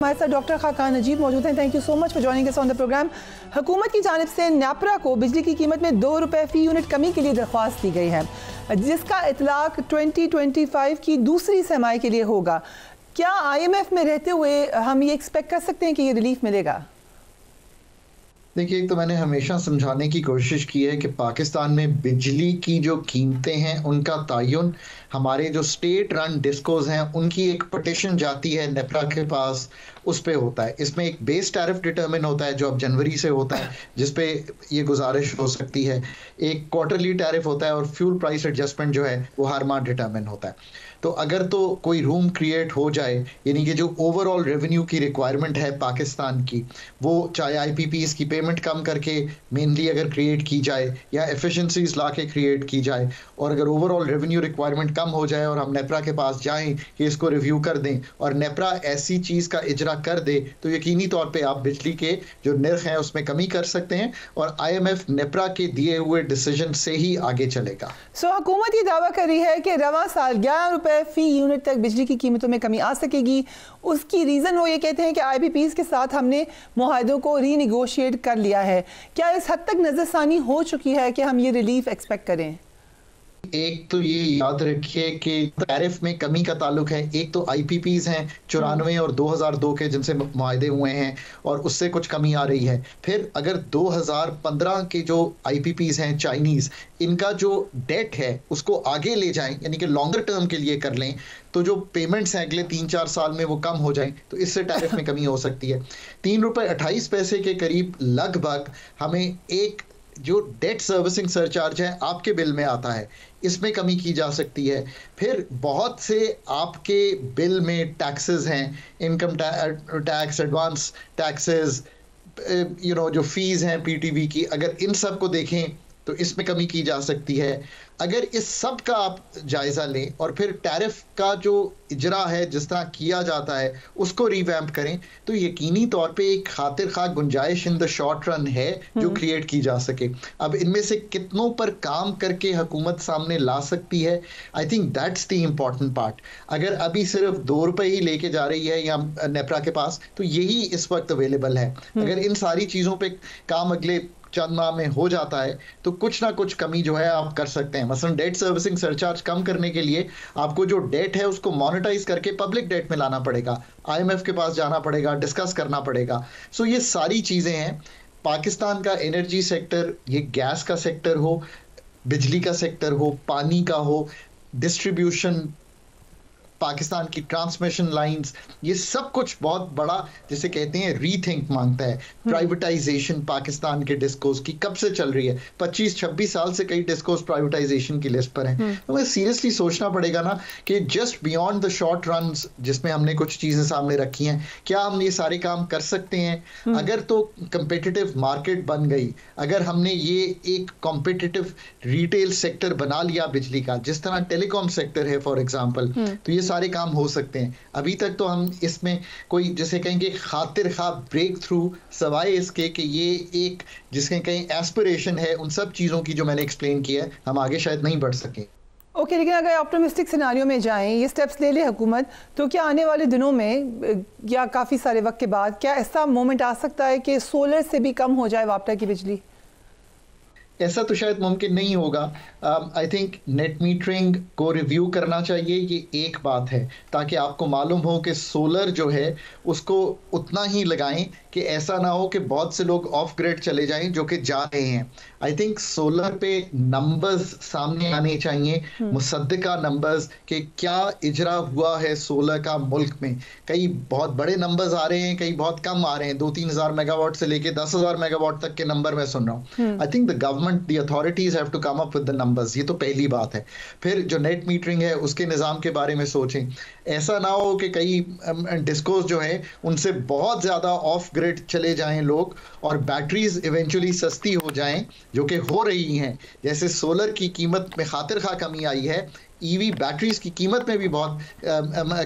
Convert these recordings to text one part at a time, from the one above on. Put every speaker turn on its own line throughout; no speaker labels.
हमारे साथ डॉक्टर खाकान नजीब मौजूद हैं। Thank you so much for joining us on the programme. हुकूमत की जानिब से नेपरा को बिजली की कीमत में 2 रुपये फ़ी यूनिट कमी के लिए दरख्वास्त दी गई है, जिसका इतलाक 2025 की दूसरी सरमाही के लिए होगा। क्या IMF में रहते हुए हम ये एक्सपेक्ट कर सकते हैं कि ये रिलीफ मिलेगा?
देखिए, एक तो मैंने हमेशा समझाने की कोशिश की है कि पाकिस्तान में बिजली की जो कीमतें हैं उनका तयन हमारे जो स्टेट रन डिस्कोज हैं उनकी एक पटिशन जाती है नेपरा के पास, उस पे होता है। इसमें एक बेस टैरिफ डिटरमिन होता है जो अब जनवरी से होता है, जिस पे ये गुजारिश हो सकती है। एक क्वार्टरली टैरिफ होता है और फ्यूल प्राइस एडजस्टमेंट जो है वो हर माह डिटरमिन होता है। तो अगर तो कोई रूम क्रिएट हो जाए, यानी कि जो ओवरऑल रेवेन्यू की रिक्वायरमेंट है पाकिस्तान की, वो चाहे IPPs की पेमेंट कम करके मेनली अगर क्रिएट की जाए या एफिशिएंसीज ला के क्रिएट की जाए, और अगर ओवरऑल रेवेन्यू रिक्वायरमेंट कम हो जाए और हम नेपरा के पास जाएं कि इसको रिव्यू कर दें और नेपरा ऐसी चीज़ का इजरा कर दे, तो यकीनी तौर पे आप बिजली के जो निर्ख हैं उसमें कमी कर सकते हैं और IMF नेपरा के दिए हुए डिसीजन से ही आगे चलेगा।
हुकूमत ये दावा कर रही है कि रवां साल 11 रुपये फ़ी यूनिट तक बिजली की कीमतों में कमी आ सकेगी। उसकी रीज़न वो ये कहते हैं कि IPPs के साथ हमने मुआहदों को रीनिगोशिएट कर लिया है। क्या इस हद तक नज़रसानी हो चुकी है कि हम ये रिलीफ एक्सपेक्ट करें?
एक तो ये याद रखिए कि टैरिफ में कमी का ताल्लुक है, एक तो IPPs हैं 94 और 2002 के जिनसे मुआहदे हुए हैं और उससे कुछ कमी आ रही है। फिर अगर 2015 के जो IPPs हैं चाइनीज, इनका जो डेट है उसको आगे ले जाएं, यानी कि लॉन्गर टर्म के लिए कर लें, तो जो पेमेंट्स हैं अगले 3-4 साल में वो कम हो जाएं, तो इससे टैरिफ में कमी हो सकती है। 3 रुपये 28 पैसे के करीब लगभग हमें एक जो डेट सर्विसिंग सरचार्ज है आपके बिल में आता है, इसमें कमी की जा सकती है। फिर बहुत से आपके बिल में टैक्सेस हैं, इनकम टैक्स, एडवांस टैक्सेस, जो फीस हैं PTV की, अगर इन सब को देखें तो इसमें कमी की जा सकती है। अगर इस सब का आप जायज़ा लें और फिर टैरिफ का जो इजरा है जिस तरह किया जाता है उसको रिवैम्प करें, तो यकीनी तौर पे एक खातिर खा गुंजाइश इन द शॉर्ट रन है जो क्रिएट की जा सके। अब इनमें से कितनों पर काम करके हुकूमत सामने ला सकती है, I think that's the important part. अगर अभी सिर्फ 2 रुपये ही लेके जा रही है या नेपरा के पास, तो यही इस वक्त अवेलेबल है। अगर इन सारी चीज़ों पे काम अगले चंद माह में हो जाता है तो कुछ ना कुछ कमी जो है आप कर सकते हैं। मसलन डेट सर्विसिंग सरचार्ज कम करने के लिए आपको जो डेट है उसको मोनेटाइज करके पब्लिक डेट में लाना पड़ेगा, IMF के पास जाना पड़ेगा, डिस्कस करना पड़ेगा। सो ये सारी चीज़ें हैं। पाकिस्तान का एनर्जी सेक्टर, ये गैस का सेक्टर हो, बिजली का सेक्टर हो, पानी का हो, डिस्ट्रीब्यूशन, पाकिस्तान की ट्रांसमिशन लाइंस, ये सब कुछ बहुत बड़ा जिसे कहते हैं रीथिंक मांगता है। प्राइवेटाइजेशन पाकिस्तान के डिस्कोस की कब से चल रही है, 25-26 साल से कई डिस्कोस प्राइवेटाइजेशन की लिस्ट पर हैं। तो हमें सीरियसली सोचना पड़ेगा ना कि just beyond the short runs जिसमें हमने कुछ चीजें सामने रखी हैं, क्या हम ये सारे काम कर सकते हैं? अगर तो कंपेटिटिव मार्केट बन गई, अगर हमने ये एक कॉम्पिटिटिव रिटेल सेक्टर बना लिया बिजली का, जिस तरह टेलीकॉम सेक्टर है फॉर एग्जाम्पल, तो ये सारे काम हो सकते हैं। अभी तक तो हम इसमें कोई जैसे कहेंगे खातिर खा ब्रेक थ्रू, सवाए इसके कि ये एक जिसके कहीं एस्पिरेशन है, उन सब चीज़ों की जो मैंने एक्सप्लेन किया है, हम आगे शायद नहीं बढ़ सकें।
ओके, लेकिन अगर ऑप्टिमिस्टिक सिनारियो में जाएं, ये स्टेप्स ले ले हुकूमत, तो क्या आने वाले दिनों में या काफ़ी सारे वक्त के बाद क्या ऐसा मोमेंट आ सकता है कि सोलर से भी कम हो जाए वापटा की बिजली?
ऐसा तो शायद मुमकिन नहीं होगा। आई थिंक नेट मीटरिंग को रिव्यू करना चाहिए, ये एक बात है, ताकि आपको मालूम हो कि सोलर जो है उसको उतना ही लगाएं कि ऐसा ना हो कि बहुत से लोग ऑफ ग्रिड चले जाएं जो कि जा रहे हैं। आई थिंक सोलर पे नंबर्स सामने आने चाहिए, मुसद्दिका नंबर्स, कि क्या इजरा हुआ है सोलर का मुल्क में। कई बहुत बड़े नंबर्स आ रहे हैं, कई बहुत कम आ रहे हैं, 2-3 हज़ार मेगावाट से लेके 10,000 मेगावाट तक के नंबर मैं सुन रहा हूँ। I think the government, the authorities have to come up with the numbers, ये तो पहली बात है। फिर जो नेट मीटरिंग है उसके निज़ाम के बारे में सोचें। ऐसा ना हो कि कई डिस्कोस जो है उनसे बहुत ज़्यादा ऑफ ग्रिड चले जाएं लोग और बैटरीज इवेंचुअली सस्ती हो जाएं, जो कि हो रही हैं। जैसे सोलर की कीमत में खातिर खा कमी आई है, ईवी बैटरीज की कीमत में भी बहुत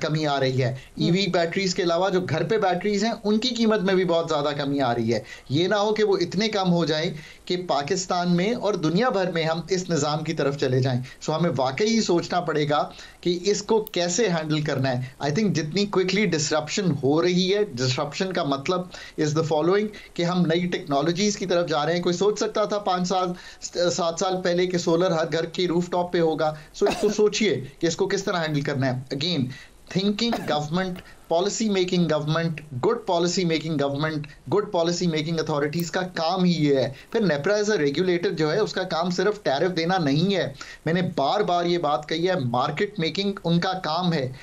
कमी आ रही है। ईवी बैटरीज के अलावा जो घर पे बैटरीज हैं उनकी कीमत में भी बहुत ज़्यादा कमी आ रही है। ये ना हो कि वो इतने कम हो जाए कि पाकिस्तान में और दुनिया भर में हम इस निज़ाम की तरफ चले जाएं। सो हमें वाकई सोचना पड़ेगा कि इसको कैसे हैंडल करना है। आई थिंक जितनी क्विकली डिसरप्शन हो रही है, डिसरप्शन का मतलब इज़ द फॉलोइंग कि हम नई टेक्नोलॉजीज़ की तरफ जा रहे हैं। कोई सोच सकता था 5-7 साल पहले कि सोलर हर घर के रूफटॉप पे होगा। सो इसको सोचिए कि इसको किस तरह हैंडल करना है। Again, thinking government, policy making government, good policy making government, good policy making authorities का काम ही ये है। फिर नेपरा एज अ रेगुलेटर जो है उसका काम सिर्फ टैरिफ देना नहीं है। मैंने बार बार ये बात कही है, मार्केट मेकिंग उनका काम है।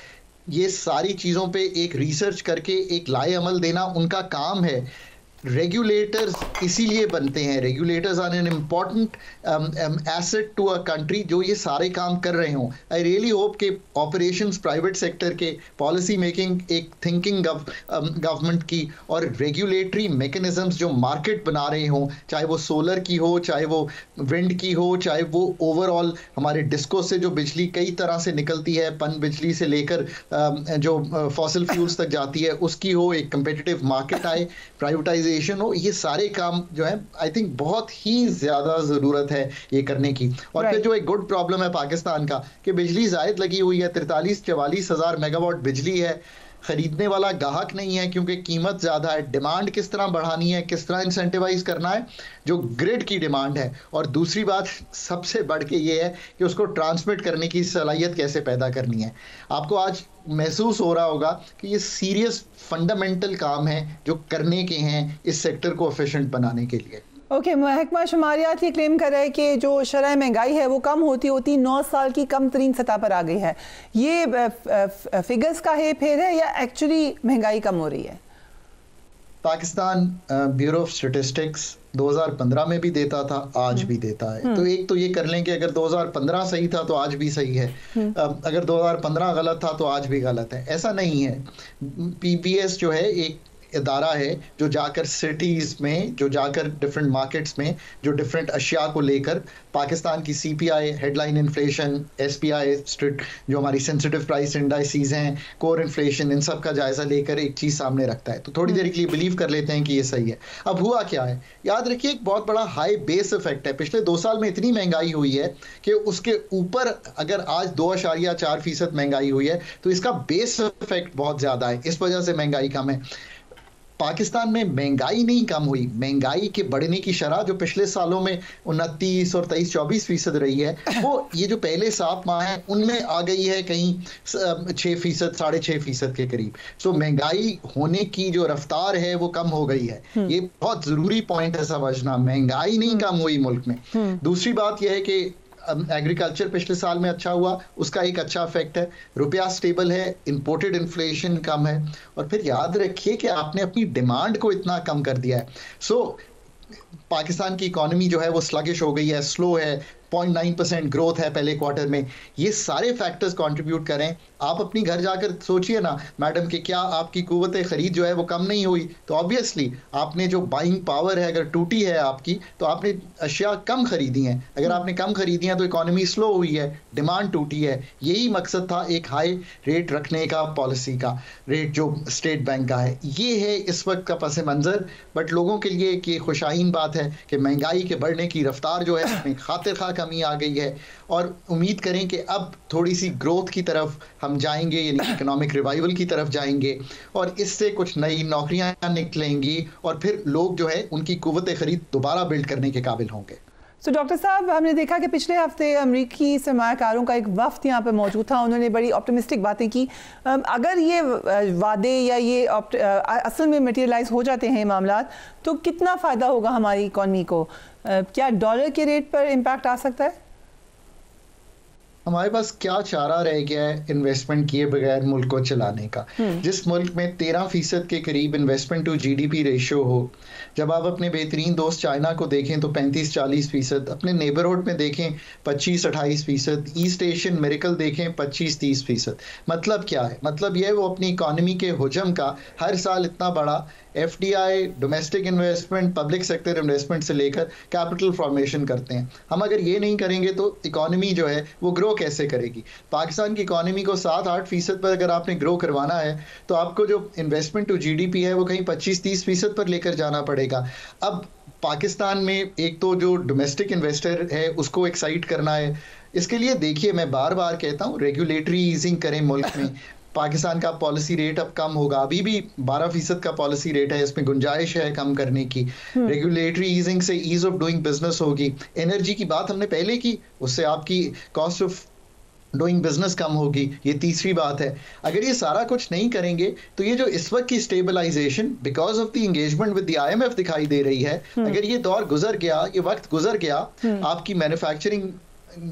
ये सारी चीज़ों पे एक रिसर्च करके एक लाए अमल देना उनका काम है। रेगुलेटर्स इसीलिए बनते हैं, regulators are an important asset to a country जो ये सारे काम कर रहे हों। आई रियली होप कि ऑपरेशंस प्राइवेट सेक्टर के, पॉलिसी मेकिंग एक थिंकिंग गवर्नमेंट की, और रेगुलेटरी मैकेनिज्म्स जो मार्केट बना रहे हों, चाहे वो सोलर की हो, चाहे वो विंड की हो, चाहे वो ओवरऑल हमारे डिस्को से जो बिजली कई तरह से निकलती है, पन बिजली से लेकर जो फॉसिल फ्यूल्स तक जाती है उसकी हो, एक कंपेटिटिव मार्केट आए, प्राइवेटाइजेशन हो। ये सारे काम जो है आई थिंक बहुत ही ज्यादा जरूरत है ये करने की। और फिर जो एक गुड प्रॉब्लम है पाकिस्तान का कि बिजली जायद लगी हुई है, 43-44 हज़ार मेगावाट बिजली है, खरीदने वाला ग्राहक नहीं है क्योंकि कीमत ज़्यादा है। डिमांड किस तरह बढ़ानी है, किस तरह इंसेंटिवाइज करना है, जो ग्रिड की डिमांड है। और दूसरी बात सबसे बढ़ के ये है कि उसको ट्रांसमिट करने की सलाहियत कैसे पैदा करनी है। आपको आज महसूस हो रहा होगा कि ये सीरियस फंडामेंटल काम है जो करने के हैं इस सेक्टर को एफिशिएंट बनाने के लिए।
ओके, महकमा शुमारियात ये क्लेम कर रहा है कि जो शरह महंगाई है वो कम होती होती 9 साल की कम तरीन सतह पर आ गई है। ये फिगर्स का है फेर है या एक्चुअली महंगाई कम हो रही है?
पाकिस्तान ब्यूरो ऑफ स्टैटिस्टिक्स 2015 में भी देता था, आज भी देता है। तो एक तो ये कर लें कि अगर 2015 सही था तो आज भी सही है, अगर 2015 गलत था तो आज भी गलत है, ऐसा नहीं है। पीबीएस जो है एक इदारा है जो जाकर सिटीज़ में, जो जाकर डिफरेंट मार्केट्स में जो डिफरेंट अशिया को लेकर पाकिस्तान की सीपीआई, हेडलाइन इन्फ्लेशन, एसपीआई, जो हमारी सेंसिटिव प्राइस इंडाइसेस हैं, कोर इन्फ्लेशन, इन सब का जायजा लेकर एक चीज़ सामने रखता है। तो थोड़ी देर के लिए बिलीव कर लेते हैं कि ये सही है। अब हुआ क्या है, याद रखिए एक बहुत बड़ा हाई बेस इफेक्ट है। पिछले 2 साल में इतनी महंगाई हुई है कि उसके ऊपर अगर आज 2.4% महंगाई हुई है तो इसका बेस इफेक्ट बहुत ज़्यादा है, इस वजह से महंगाई कम है। पाकिस्तान में महंगाई नहीं कम हुई, महंगाई के बढ़ने की शरह जो पिछले सालों में 29 और 23-24% रही है, वो ये जो पहले 7 माह हैं उनमें आ गई है कहीं 6%, 6.5% के करीब। सो महंगाई होने की जो रफ्तार है वो कम हो गई है। ये बहुत जरूरी पॉइंट है समझना, महंगाई नहीं कम हुई मुल्क में। दूसरी बात यह है कि एग्रीकल्चर पिछले साल में अच्छा हुआ, उसका एक अच्छा इफेक्ट है। रुपया स्टेबल है, इंपोर्टेड इन्फ्लेशन कम है। और फिर याद रखिए कि आपने अपनी डिमांड को इतना कम कर दिया है। सो पाकिस्तान की इकोनॉमी जो है वो स्लगिश हो गई है, स्लो है, 0.9% ग्रोथ है पहले क्वार्टर में। ये सारे फैक्टर्स कंट्रीब्यूट करें। आप अपनी घर जाकर सोचिए ना मैडम कि क्या आपकी कुव्वत खरीद जो है वो कम नहीं हुई? तो ऑब्वियसली आपने जो बाइंग पावर है अगर टूटी है आपकी, तो आपने अशिया कम खरीदी हैं। अगर आपने कम खरीदी हैं तो इकोनॉमी स्लो हुई है, डिमांड टूटी है। यही मकसद था एक हाई रेट रखने का, पॉलिसी का रेट जो स्टेट बैंक का है। ये है इस वक्त का पस मंज़र। बट लोगों के लिए एक खुशाइन बात है कि महंगाई के बढ़ने की रफ्तार जो है उसमें खातिर खा कमी आ गई है। और उम्मीद करें कि अब थोड़ी सी ग्रोथ की तरफ हम जाएंगे, यानी इकोनॉमिक रिवाइवल की तरफ जाएंगे, और इससे कुछ नई नौकरियां निकलेंगी और फिर लोग जो है उनकी कुव्वत खरीद दोबारा बिल्ड करने के काबिल होंगे।
तो डॉक्टर साहब, हमने देखा कि पिछले हफ्ते अमरीकी सरमायाकारों का एक वफ्द यहाँ पे मौजूद था, उन्होंने बड़ी ऑप्टिमिस्टिक बातें की। अगर ये वादे या ये असल में मटेरियलाइज हो जाते हैं मामला, तो कितना फ़ायदा होगा हमारी इकॉनमी को? क्या डॉलर के रेट पर इम्पैक्ट आ सकता है?
हमारे पास क्या चारा रह गया है इन्वेस्टमेंट किए बगैर मुल्क को चलाने का? जिस मुल्क में 13% के करीब इन्वेस्टमेंट टू जीडीपी रेशियो हो, जब आप अपने बेहतरीन दोस्त चाइना को देखें तो 35-40%, अपने नेबरहुड में देखें 25-28%, ईस्ट एशियन मिरेकल देखें 25-30%। मतलब क्या है? मतलब यह है वो अपनी इकॉनमी के हुजम का हर साल इतना बड़ा FDI, domestic investment, public sector investment से लेकर कैपिटल फॉर्मेशन करते हैं। हम अगर ये नहीं करेंगे तो इकॉनमी जो है वो ग्रो ग्रो कैसे करेगी। पाकिस्तान की इकोनॉमी को 7-8% पर अगर आपने ग्रो करवाना है तो आपको जो इन्वेस्टमेंट टू जीडीपी है वो कहीं 25-30% पर लेकर जाना पड़ेगा। अब पाकिस्तान में एक तो जो डोमेस्टिक इन्वेस्टर है उसको एक्साइट करना है, इसके लिए देखिए मैं बार बार कहता हूँ रेगुलेटरी ईजिंग करें मुल्क में। पाकिस्तान का पॉलिसी रेट अब कम होगा, अभी भी 12% का पॉलिसी रेट है, इसमें गुंजाइश है कम करने की। रेगुलेटरी ईजिंग से ईज ऑफ डूइंग बिजनेस होगी। एनर्जी की बात हमने पहले की, उससे आपकी कॉस्ट ऑफ डूइंग बिजनेस कम होगी, ये तीसरी बात है। अगर ये सारा कुछ नहीं करेंगे तो ये जो इस वक्त की stabilisation because of the engagement with the IMF दिखाई दे रही है, अगर ये दौर गुजर गया, ये वक्त गुजर गया, आपकी मैन्युफैक्चरिंग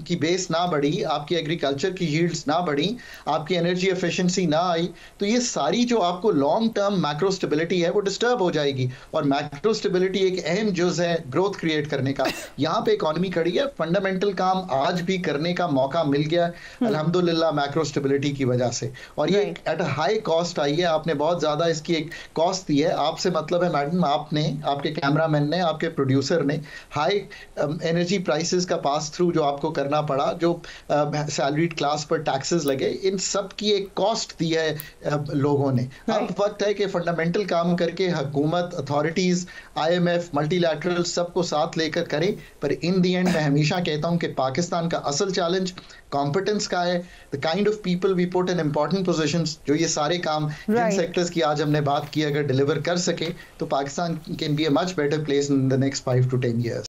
की बेस ना बढ़ी, आपकी एग्रीकल्चर की यील्ड्स ना बढ़ी, आपकी एनर्जी एफिशिएंसी ना आई, तो ये सारी जो आपको लॉन्ग टर्म मैक्रो स्टेबिलिटी है वो डिस्टर्ब हो जाएगी। और मैक्रो स्टेबिलिटी एक अहम जुज़ है ग्रोथ क्रिएट करने का। यहाँ पे इकोनॉमी खड़ी है, फंडामेंटल काम आज भी करने का मौका मिल गया अल्हम्दुलिल्लाह मैक्रो स्टेबिलिटी की वजह से। और ये एट हाई कॉस्ट आई है, आपने बहुत ज्यादा इसकी एक कॉस्ट दी है। आपसे मतलब है मैडम, आपने, आपके कैमरामैन ने, आपके प्रोड्यूसर ने हाई एनर्जी प्राइसेस का पास थ्रू जो आपको करना पड़ा, जो सैलरीड क्लास पर टैक्सेस लगे, इन सब की एक कॉस्ट दी है लोगों ने। अब वक्त है कि फंडामेंटल काम करके हुकूमत, अथॉरिटीज, आईएमएफ, मल्टीलैटरल सबको साथ लेकर करें। पर इन दी एंड मैं हमेशा कहता हूं कि पाकिस्तान का असल चैलेंज कॉम्पिटेंस का है, the kind of people we put in important positions, जो ये सारे काम जिन सेक्टर्स की आज हमने बात की अगर डिलीवर कर सके तो Pakistan can be a much better place in the next 5 to 10 years।